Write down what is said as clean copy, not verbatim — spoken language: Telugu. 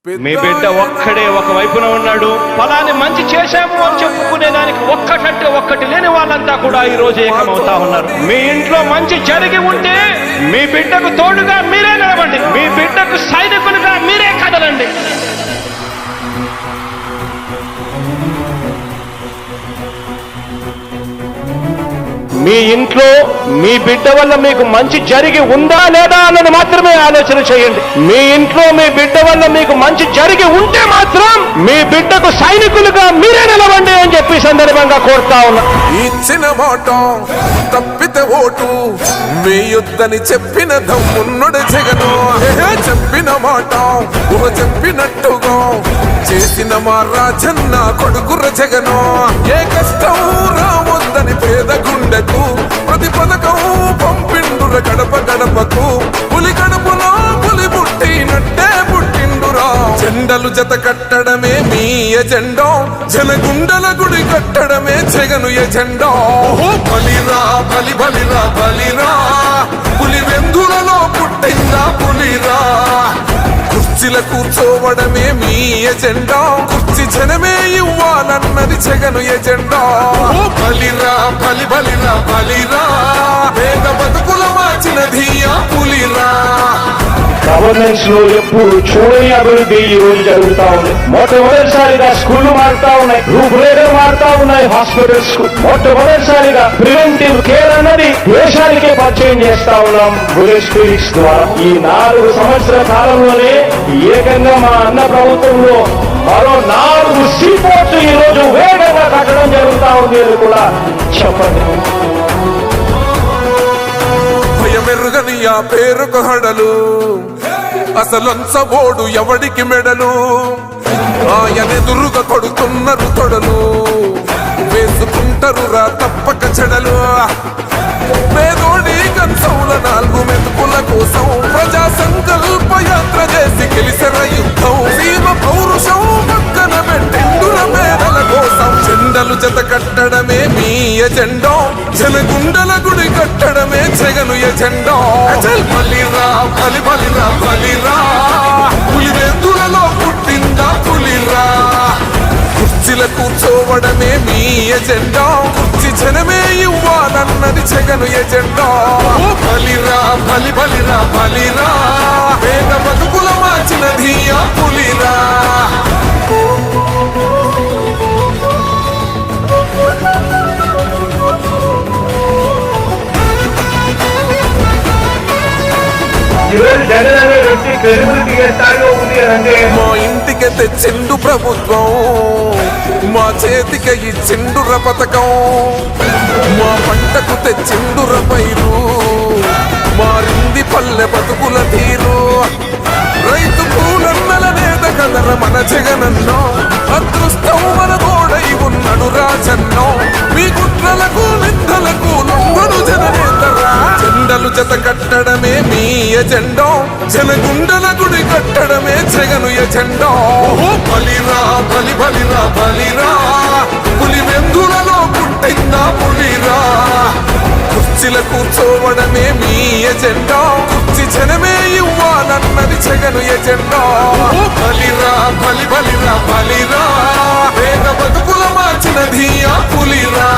మీ బిడ్డ ఒక్కడే ఒక వైపున ఉన్నాడు. ఫలాన్ని మంచి చేశాము అని చెప్పుకునేదానికి ఒక్కటంటే ఒక్కటి లేని వాళ్ళంతా కూడా ఈ రోజు ఏకమవుతా ఉన్నారు. మీ ఇంట్లో మంచి జరిగి ఉంటే మీ బిడ్డకు తోడుగా మీరే నిలబండి, మీ బిడ్డకు సైనికులుగా మీరే కదలండి. మీ ఇంట్లో మీ బిడ్డ వల్ల మీకు మంచి జరిగి ఉందా లేదా అన్నది మాత్రమే ఆలోచన చేయండి. మీ ఇంట్లో మీ బిడ్డ వల్ల మీకు మంచి జరిగి ఉంటే మాత్రం మీ బిడ్డకు సైనికులుగా మీరే నిలవండి అని చెప్పి సందర్భంగా కోరుతా ఉన్నా. ఇచ్చిన మాట తప్పితే ఓటు వేయొద్దని చెప్పిన దమ్మున్నడు జగను. చెప్పిన మాట చెప్పినట్టుగా చేసిన మా రాజన్న కొడుకుర జగను. ఏ కష్టం రావద్దని పేద గుండెకు ప్రతి పథకం పంపిండుర గడప గడపకు. పులి గడపలో పులి పుట్టినట్టే పుట్టిండురా. జెండలు జత కట్టడమే మీ ఎజెండా, జనగుండల గుడి కట్టడమే జగను ఎజెండా. బలిరా బలి బలిరా బలిరా, పులి వెందులలో పుట్టిందా పులిరా. కుర్చీల కూర్చోవడమే మీ ఎజెండా, కుర్చీ జనమే ఇవ్వాలన్నది జగను ఎజెండా. బలిరా బలి బలిరా బలిరా, పేద బతుకుల మార్చినది ఆ పులిరా. గవర్నెన్స్ లో ఎప్పుడు చూడని అభివృద్ధి ఈ రోజు జరుగుతా ఉంది. మొట్టమొదటిసారిగా స్కూళ్లు మారుతా ఉన్నాయి, రూపురేఖలు మారుతా ఉన్నాయి. హాస్పిటల్స్ మొట్టమొదటిసారిగా ప్రివెంటివ్ కేర్ అన్నది దేశానికే పరిచయం చేస్తా ఉన్నాం విలేజ్ క్లినిక్స్ ద్వారా. ఈ 4 సంవత్సరాల కాలంలోనే ఏకంగా మా అన్న ప్రభుత్వంలో మరో 4 సీపోర్ట్స్ ఈ రోజు వేగంగా కట్టడం జరుగుతా ఉంది అని కూడా చెప్పండి. భయమెరుగని ఆ పేరుకు హడలు, అసలంచబోడు ఎవడికి మెడలు. ఆయనెదురుగా కొడుతున్నారు తొడలు, వేసుకుంటారు రా తప్పక చెడలు. పేదోడి కంచంల 4 మెతుకుల కోసం ప్రజా సంకల్ప యాత్ర చేసి గెలిసెర యుద్ధం. సీమ పౌరుషం పక్కన పెట్టిండుల పేదల కోసం. జెండలు జత కట్టడమే మీ ఎజెండా, జనగుండల గుడి కట్టడమే జగను ఎజెండా. బలిరా బలి బలిరా బలిరా, పులి వెందులలో పుట్టిందా పులిరా. కుర్చీల కూర్చోవడమే మీ ఎజెండా, కుర్చీ జనమే ఇవ్వాలన్నది జగను ఎజెండా. బలిరా బలి బలిరా బలిరా, పేద బతుకుల మార్చినది ఆ పులిరా. మా ఇంటికి తెచ్చిండు ప్రభుత్వం, మా చేతికి ఇచ్చిండుర పథకం. మా పంటకు తెచ్చిండుర పైరు, మారింది పల్లె బతుకుల తీరు. రైతు పూలన్నల నేత కదర మన జగనన్నో, అదృష్టం మన తోడై ఉన్నాడు రాజన్నో. మీ కుట్రలకు నిందలకు లొంగడు జననేతరా. జెండలు జత కట్టడమే మీ ఎజెండా, జనగుండల గుడి కట్టడమే జగను ఎజెండా. బలిరా బలి బలిరా బలిరా, పులి వెందులలో పుట్టిందా పులిరా. కుర్చీల కూర్చోవడమే మీ ఎజెండా, కుర్చీ జనమే ఇవ్వాలన్నది జగను ఎజెండా. బలిరా బలి బలిరా బలిరా, పేద బతుకుల మార్చినది ఆ పులిరా.